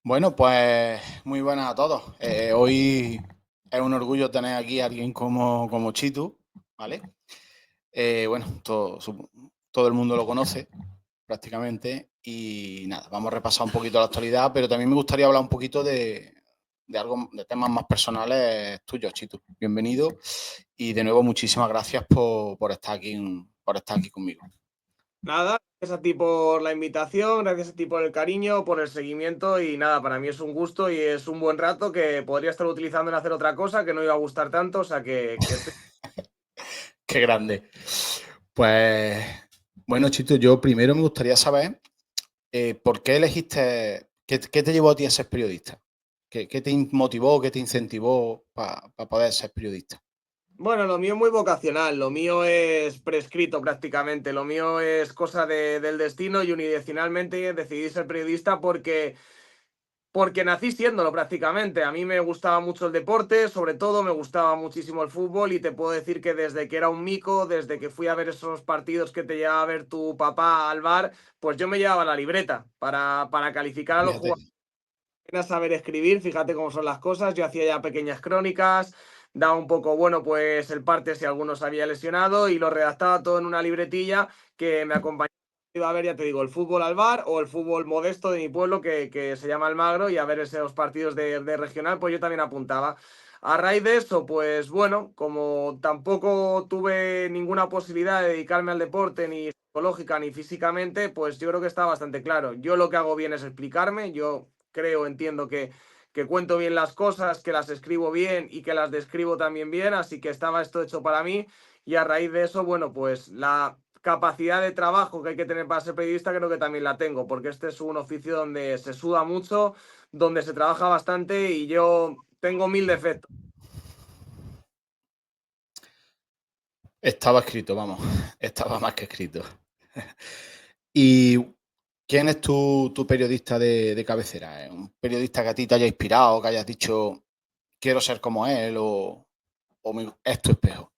Bueno, pues muy buenas a todos. Hoy es un orgullo tener aquí a alguien como Chitu, ¿vale? Bueno, todo el mundo lo conoce prácticamente y nada, vamos a repasar un poquito la actualidad, pero también me gustaría hablar un poquito de temas más personales tuyos, Chitu. Bienvenido y de nuevo muchísimas gracias por estar aquí conmigo. Nada, gracias a ti por la invitación, gracias a ti por el cariño, por el seguimiento y nada, para mí es un gusto y es un buen rato que podría estar utilizando en hacer otra cosa que no iba a gustar tanto, o sea que estoy... Qué grande. Pues bueno, Chitu, yo primero me gustaría saber ¿por qué elegiste, qué te llevó a ti a ser periodista? ¿Qué te motivó, qué te incentivó para poder ser periodista? Bueno, lo mío es muy vocacional, lo mío es prescrito prácticamente, lo mío es cosa del destino y unidireccionalmente decidí ser periodista porque nací siéndolo prácticamente. A mí me gustaba mucho el deporte, sobre todo me gustaba muchísimo el fútbol y te puedo decir que desde que era un mico, desde que fui a ver esos partidos que te llevaba a ver tu papá al bar, pues yo me llevaba la libreta para calificar a los Fíjate, jugadores, a saber escribir, fíjate cómo son las cosas. Yo hacía ya pequeñas crónicas, daba un poco, bueno, pues el parte si alguno se había lesionado y lo redactaba todo en una libretilla que me acompañaba. Iba a ver, ya te digo, el fútbol al bar o el fútbol modesto de mi pueblo que se llama Almagro y a ver esos partidos de regional, pues yo también apuntaba. A raíz de eso, pues bueno, como tampoco tuve ninguna posibilidad de dedicarme al deporte, ni psicológica ni físicamente, pues yo creo que está bastante claro. Yo lo que hago bien es explicarme, yo creo, entiendo que cuento bien las cosas, que las escribo bien y que las describo también bien, así que estaba esto hecho para mí y a raíz de eso, bueno, pues la capacidad de trabajo que hay que tener para ser periodista creo que también la tengo, porque este es un oficio donde se suda mucho, donde se trabaja bastante y yo tengo mil defectos. estaba escrito, vamos, estaba más que escrito. ¿Y quién es tu periodista de cabecera? ¿Es un periodista que a ti te haya inspirado, que hayas dicho, quiero ser como él es tu espejo?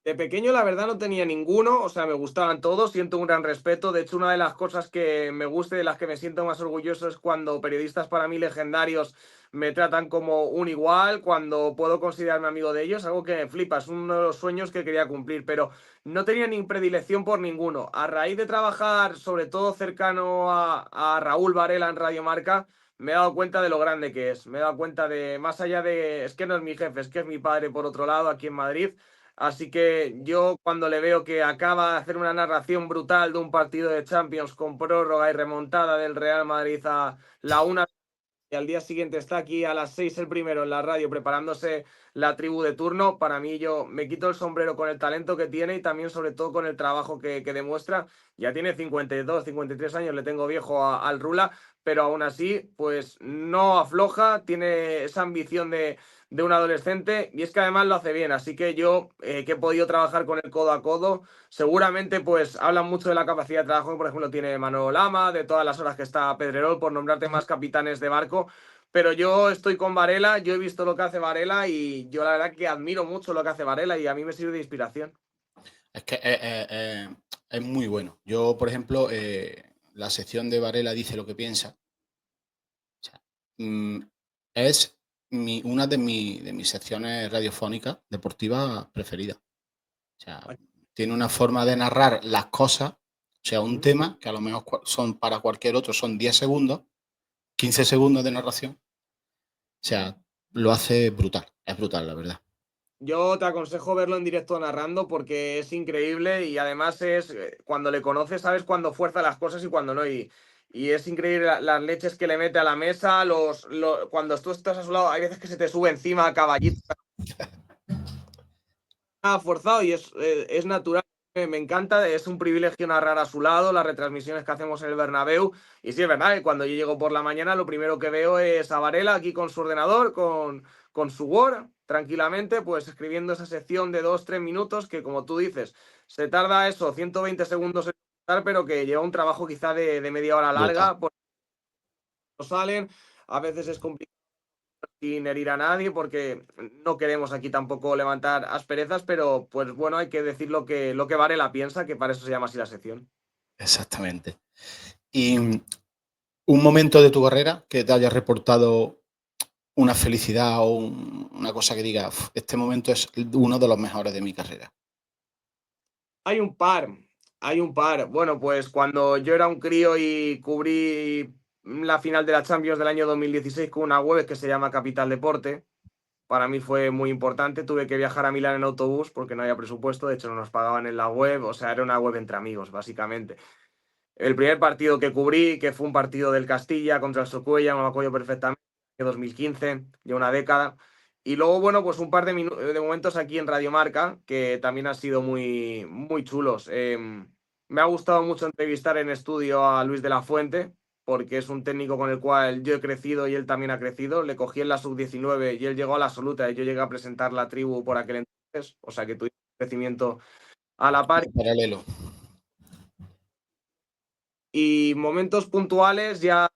De pequeño, la verdad, no tenía ninguno, o sea, me gustaban todos, siento un gran respeto. De hecho, una de las cosas que me gusta y de las que me siento más orgulloso es cuando periodistas para mí legendarios me tratan como un igual, cuando puedo considerarme amigo de ellos, algo que me flipa, es uno de los sueños que quería cumplir, pero no tenía ni predilección por ninguno. A raíz de trabajar, sobre todo cercano a Raúl Varela en Radio Marca, me he dado cuenta de lo grande que es. Me he dado cuenta de, más allá de, es que no es mi jefe, es que es mi padre por otro lado, aquí en Madrid. Así que yo cuando le veo que acaba de hacer una narración brutal de un partido de Champions con prórroga y remontada del Real Madrid a la una y al día siguiente está aquí a las 6 el primero en la radio preparándose la tribu de turno, para mí yo me quito el sombrero con el talento que tiene y también sobre todo con el trabajo que demuestra. Ya tiene 52, 53 años, le tengo viejo al Rula, pero aún así pues no afloja, tiene esa ambición de un adolescente y es que además lo hace bien, así que yo que he podido trabajar con él codo a codo, seguramente pues hablan mucho de la capacidad de trabajo que por ejemplo tiene Manolo Lama, de todas las horas que está Pedrerol, por nombrarte más capitanes de barco, pero yo estoy con Varela, yo he visto lo que hace Varela y yo la verdad que admiro mucho lo que hace Varela y a mí me sirve de inspiración. Es que es muy bueno. Yo, por ejemplo, la sección de Varela dice lo que piensa. O sea, mm, es una de mis secciones radiofónicas deportivas preferidas. O sea, tiene una forma de narrar las cosas, o sea, un tema que a lo mejor son para cualquier otro, son 10 segundos, 15 segundos de narración. O sea, lo hace brutal, es brutal, la verdad. Yo te aconsejo verlo en directo narrando porque es increíble y además es cuando le conoces sabes cuándo fuerza las cosas y cuándo no y es increíble las leches que le mete a la mesa, cuando tú estás a su lado hay veces que se te sube encima a caballito forzado y es natural. Me encanta, es un privilegio narrar a su lado las retransmisiones que hacemos en el Bernabéu. Y sí, es verdad que cuando yo llego por la mañana, lo primero que veo es a Varela aquí con su ordenador, con su Word, tranquilamente, pues escribiendo esa sección de 2, 3 minutos que, como tú dices, se tarda eso, 120 segundos en empezar, pero que lleva un trabajo quizá de media hora Brutal. larga, porque no salen, a veces es complicado sin herir a nadie, porque no queremos aquí tampoco levantar asperezas, pero pues bueno, hay que decir lo que Varela piensa, que para eso se llama así la sección. Exactamente. Y un momento de tu carrera que te haya reportado una felicidad o una cosa que diga, este momento es uno de los mejores de mi carrera. Hay un par, hay un par. Bueno, pues cuando yo era un crío y cubrí la final de la Champions del año 2016 con una web que se llama Capital Deporte, para mí fue muy importante. Tuve que viajar a Milán en autobús porque no había presupuesto, de hecho no nos pagaban en la web, o sea, era una web entre amigos, básicamente. El primer partido que cubrí, que fue un partido del Castilla contra el Socuella, me acuerdo perfectamente, de 2015, ya una década. Y luego, bueno, pues un par de momentos aquí en Radio Marca que también han sido muy, muy chulos. Me ha gustado mucho entrevistar en estudio a Luis de la Fuente, porque es un técnico con el cual yo he crecido y él también ha crecido. Le cogí en la sub-19 y él llegó a la absoluta y yo llegué a presentar la tribu por aquel entonces, o sea que tuve un crecimiento a la par. En paralelo. Y momentos puntuales ya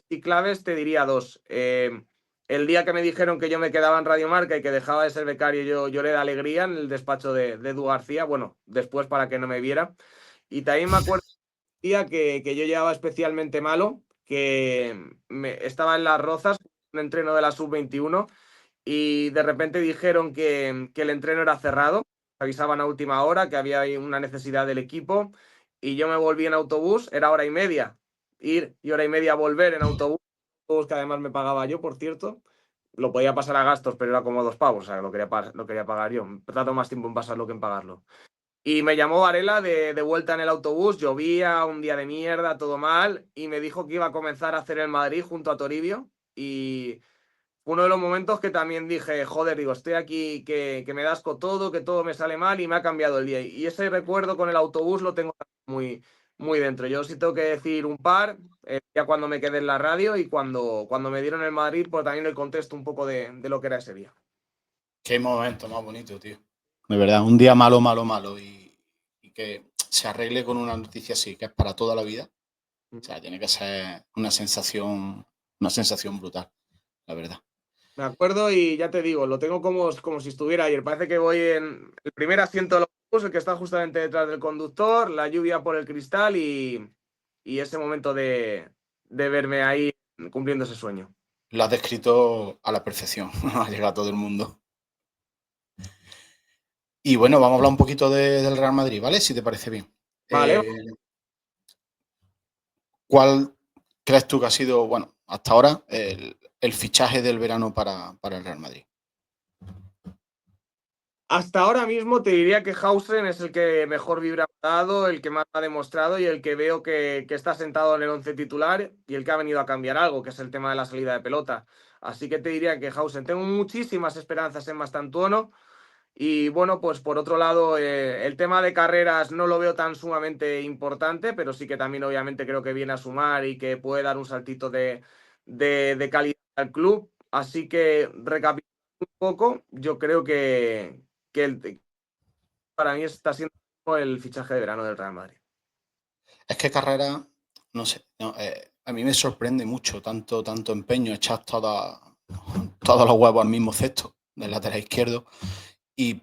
y claves te diría dos. El día que me dijeron que yo me quedaba en Radio Marca y que dejaba de ser becario, yo lloré de alegría en el despacho de Edu García, bueno, después para que no me viera. Y también me acuerdo un día que yo llevaba especialmente malo, que estaba en Las Rozas, un entreno de la sub-21, y de repente dijeron que el entreno era cerrado, avisaban a última hora que había ahí una necesidad del equipo y yo me volví en autobús, era hora y media ir y hora y media volver en autobús, que además me pagaba yo, por cierto. Lo podía pasar a gastos, pero era como 2 pavos, o sea, lo quería pagar yo. Trato más tiempo en pasarlo que en pagarlo. Y me llamó Varela de vuelta en el autobús, llovía, un día de mierda, todo mal, y me dijo que iba a comenzar a hacer el Madrid junto a Toribio. Y uno de los momentos que también dije, joder, digo, estoy aquí, que me das con todo, que todo me sale mal y me ha cambiado el día. Y ese recuerdo con el autobús lo tengo muy, muy dentro. Yo sí tengo que decir un par, ya cuando me quedé en la radio y cuando me dieron el Madrid, pues también el contexto un poco de lo que era ese día. Qué momento más bonito, tío. De verdad, un día malo, malo, malo y que se arregle con una noticia así, que es para toda la vida. O sea, tiene que ser una sensación brutal, la verdad. Me acuerdo y ya te digo, lo tengo como si estuviera ayer. Parece que voy en el primer asiento del autobús, el que está justamente detrás del conductor, la lluvia por el cristal y ese momento de verme ahí cumpliendo ese sueño. Lo has descrito a la perfección, ha llegado a todo el mundo. Y bueno, vamos a hablar un poquito del Real Madrid, ¿vale? Si te parece bien. Vale. ¿Cuál crees tú que ha sido, bueno, hasta ahora, el fichaje del verano para el Real Madrid? Hasta ahora mismo te diría que Hausen es el que mejor vibra ha dado, el que más ha demostrado y el que veo que está sentado en el once titular y el que ha venido a cambiar algo, que es el tema de la salida de pelota. Así que te diría que Hausen. Tengo muchísimas esperanzas en Mastantuono. Y bueno, pues por otro lado, el tema de carreras no lo veo tan sumamente importante, pero sí que también obviamente creo que viene a sumar y que puede dar un saltito de calidad al club. Así que recapitulando un poco, yo creo que para mí está siendo el fichaje de verano del Real Madrid. Es que Carrera, no sé, no, a mí me sorprende mucho tanto empeño, echar todos los huevos al mismo cesto del lateral izquierdo,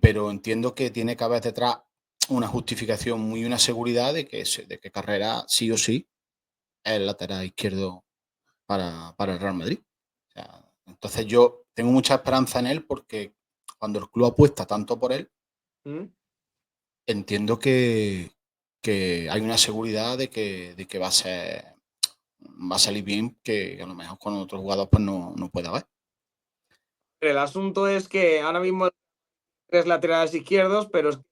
pero entiendo que tiene que haber detrás una justificación muy una seguridad de que Carrera sí o sí es el lateral izquierdo para el Real Madrid. O sea, entonces yo tengo mucha esperanza en él porque cuando el club apuesta tanto por él, ¿Mm? entiendo que hay una seguridad de que va a salir bien, que a lo mejor con otros jugadores pues no puede haber. El asunto es que ahora mismo hay 3 laterales izquierdos, pero es que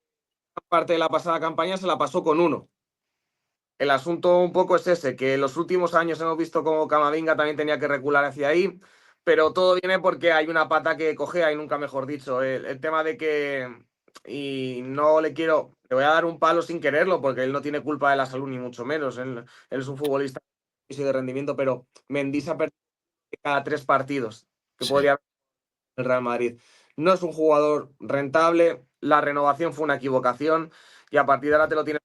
parte de la pasada campaña se la pasó con uno. El asunto un poco es ese, que en los últimos años hemos visto como Camavinga también tenía que recular hacia ahí, pero todo viene porque hay una pata que cojea y nunca mejor dicho. El tema de que, y no le voy a dar un palo sin quererlo, porque él no tiene culpa de la salud ni mucho menos, él es un futbolista de rendimiento, pero Mendy se ha perdido cada 3 partidos que Sí. podría haber el Real Madrid. No es un jugador rentable, la renovación fue una equivocación y a partir de ahora te lo tiene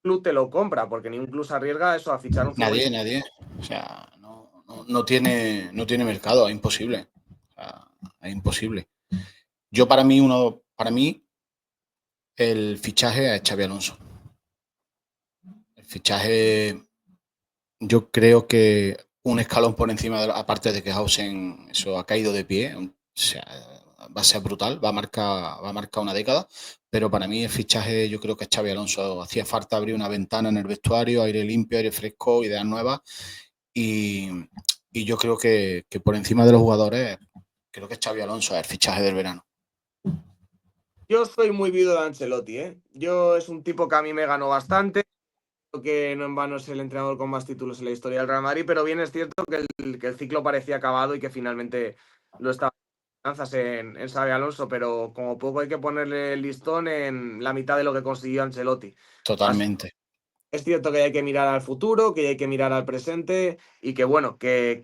club te lo compra, porque ningún club se arriesga a eso, a fichar un Nadie, futbolista. nadie. O sea, no tiene mercado, es imposible. O sea, es imposible. Para mí, el fichaje es Xabi Alonso. El fichaje yo creo que un escalón por encima, aparte de que Hausen eso ha caído de pie, o sea, va a ser brutal, va a marcar una década, pero para mí el fichaje yo creo que es Xabi Alonso. Hacía falta abrir una ventana en el vestuario, aire limpio, aire fresco, ideas nuevas y, y yo creo que por encima de los jugadores, creo que Xabi Alonso es el fichaje del verano. Yo soy muy viudo de Ancelotti, ¿eh? Yo es un tipo que a mí me ganó bastante, creo que no en vano es el entrenador con más títulos en la historia del Real Madrid, pero bien es cierto que el ciclo parecía acabado y que finalmente lo estaba en Xabi Alonso, pero como poco hay que ponerle el listón en la mitad de lo que consiguió Ancelotti. Así Totalmente. es cierto que hay que mirar al futuro, que hay que mirar al presente y que bueno, que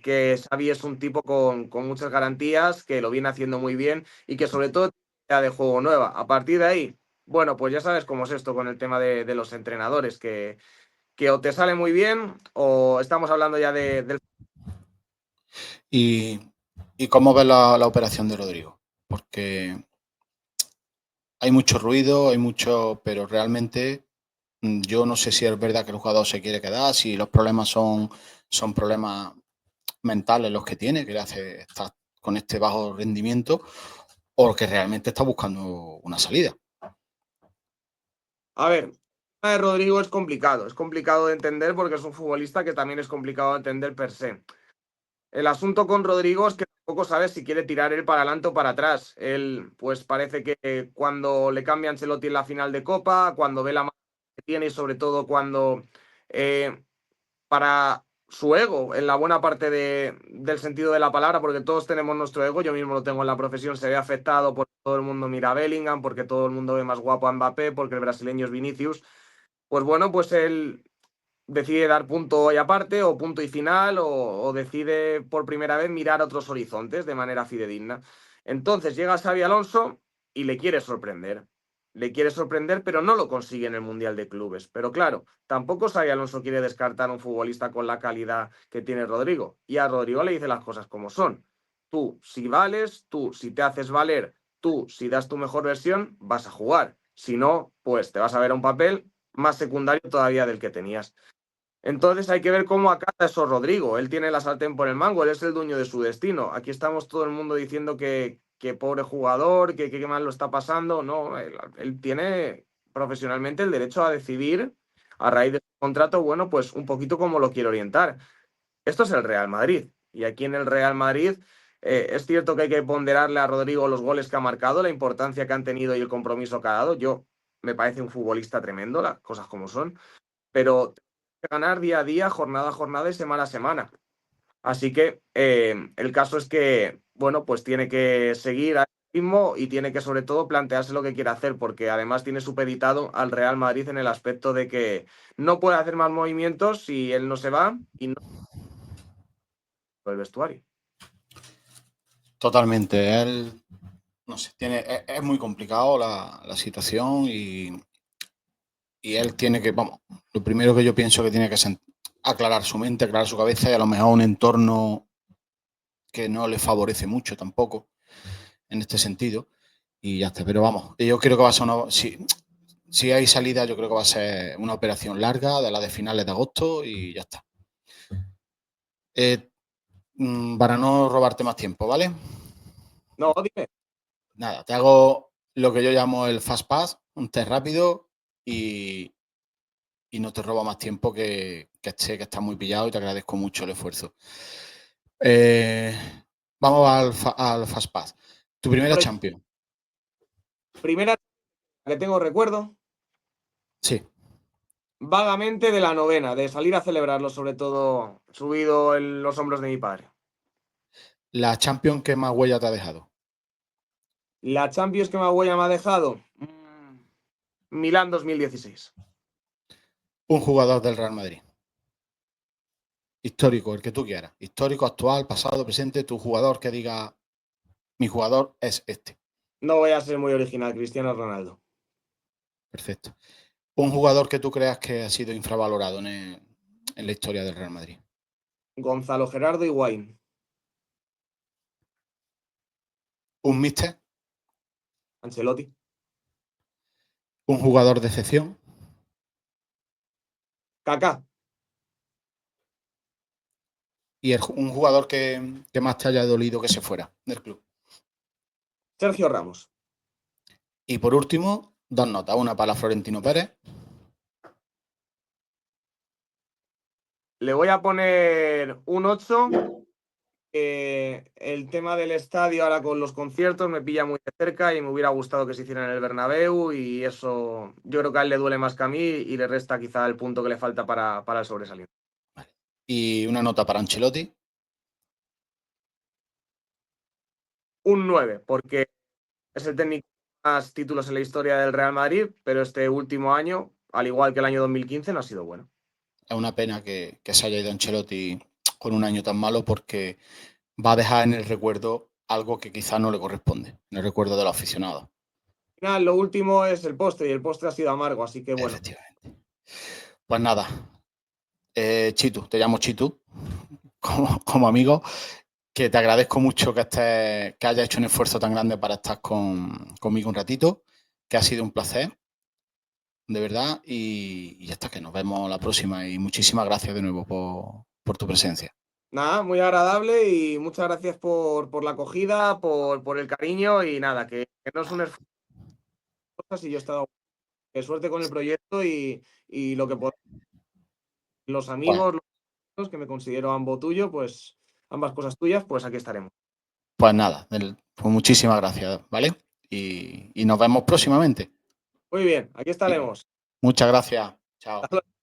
Xavi es un tipo con muchas garantías, que lo viene haciendo muy bien y que sobre todo tiene una idea de juego nueva. A partir de ahí, bueno, pues ya sabes cómo es esto con el tema de los entrenadores, que o te sale muy bien o estamos hablando ya del... ¿Y, y cómo ves la operación de Rodrigo? Porque hay mucho ruido, hay mucho, pero realmente yo no sé si es verdad que el jugador se quiere quedar, si los problemas son problemas mentales los que tiene, que le hace estar con este bajo rendimiento, o que realmente está buscando una salida. A ver, el tema de Rodrigo es complicado de entender porque es un futbolista que también es complicado de entender per se. El asunto con Rodrigo es que tampoco sabes si quiere tirar él para adelante o para atrás. Él, pues parece que cuando le cambia Ancelotti en la final de Copa, cuando ve la mano que tiene y sobre todo cuando para su ego, en la buena parte del sentido de la palabra, porque todos tenemos nuestro ego, yo mismo lo tengo en la profesión, se ve afectado porque todo el mundo mira a Bellingham, porque todo el mundo ve más guapo a Mbappé, porque el brasileño es Vinicius. Pues bueno, pues él decide dar punto y aparte o punto y final o decide por primera vez mirar otros horizontes de manera fidedigna. Entonces llega Xavi Alonso y le quiere sorprender. Le quiere sorprender, pero no lo consigue en el Mundial de Clubes. Pero claro, tampoco Xavi Alonso quiere descartar a un futbolista con la calidad que tiene Rodrigo. Y a Rodrigo le dice las cosas como son. Tú, si vales, tú, si te haces valer, tú, si das tu mejor versión, vas a jugar. Si no, pues te vas a ver a un papel más secundario todavía del que tenías. Entonces hay que ver cómo acata eso Rodrigo. Él tiene la sartén por el mango, él es el dueño de su destino. Aquí estamos todo el mundo diciendo que pobre jugador, que mal lo está pasando. No, él tiene profesionalmente el derecho a decidir a raíz de su contrato, bueno, pues un poquito cómo lo quiere orientar. Esto es el Real Madrid. Y aquí en el Real Madrid es cierto que hay que ponderarle a Rodrigo los goles que ha marcado, la importancia que han tenido y el compromiso que ha dado. Yo me parece un futbolista tremendo, las cosas como son, pero que ganar día a día, jornada a jornada y semana a semana. Así que el caso es que, bueno, pues tiene que seguir al ritmo y tiene que sobre todo plantearse lo que quiere hacer, porque además tiene supeditado al Real Madrid en el aspecto de que no puede hacer más movimientos si él no se va y no el vestuario. Totalmente. Él, no sé, es muy complicado la situación y él tiene que, vamos, lo primero que yo pienso que tiene que aclarar su mente, aclarar su cabeza y a lo mejor un entorno que no le favorece mucho tampoco en este sentido y ya está. Pero vamos, yo creo que va a ser si hay salida, yo creo que va a ser una operación larga de la de finales de agosto y ya está. Para no robarte más tiempo, ¿vale? No, dime. Nada, te hago lo que yo llamo el fast pass, un test rápido y, y no te roba más tiempo que sé que estás muy pillado y te agradezco mucho el esfuerzo. Eh, vamos al fast pass. Tu primera Por Champions. primera que tengo recuerdo, Sí. vagamente de la novena, de salir a celebrarlo, sobre todo subido en los hombros de mi padre. La Champions que más huella te ha dejado. La Champions que más huella me ha dejado, Milán 2016. Un jugador del Real Madrid. Histórico, el que tú quieras. Histórico, actual, pasado, presente. Tu jugador que diga, mi jugador es este. No voy a ser muy original, Cristiano Ronaldo. Perfecto. Un jugador que tú creas que ha sido infravalorado en la historia del Real Madrid. Gonzalo Gerardo Higuaín. Un míster. Ancelotti. Un jugador de excepción. Kaká. Y un jugador que más te haya dolido que se fuera del club. Sergio Ramos. Y por último, 2 notas. Una para Florentino Pérez. Le voy a poner un 8. El tema del estadio ahora con los conciertos me pilla muy de cerca y me hubiera gustado que se hiciera en el Bernabéu y eso yo creo que a él le duele más que a mí y le resta quizá el punto que le falta para el sobresaliente. Y una nota para Ancelotti. Un 9 porque es el técnico con más títulos en la historia del Real Madrid, pero este último año, al igual que el año 2015, no ha sido bueno. Es una pena que se haya ido Ancelotti con un año tan malo porque va a dejar en el recuerdo algo que quizás no le corresponde, en el recuerdo de los aficionados. Al final, lo último es el postre y el postre ha sido amargo, así que bueno. Efectivamente. Pues nada, Chitu, te llamo Chitu, como amigo, que te agradezco mucho que hayas hecho un esfuerzo tan grande para estar conmigo un ratito, que ha sido un placer, de verdad, y ya está, que nos vemos la próxima y muchísimas gracias de nuevo por tu presencia. Nada, muy agradable y muchas gracias por la acogida, por el cariño y nada, que no es un esfuerzo y yo he estado suerte con el proyecto y lo que los Pues, amigos, los que me considero ambos tuyo, pues ambas cosas tuyas, pues aquí estaremos. pues nada, pues muchísimas gracias, ¿vale? Y nos vemos próximamente. Muy bien, aquí Y estaremos. muchas gracias. Chao. Hasta luego.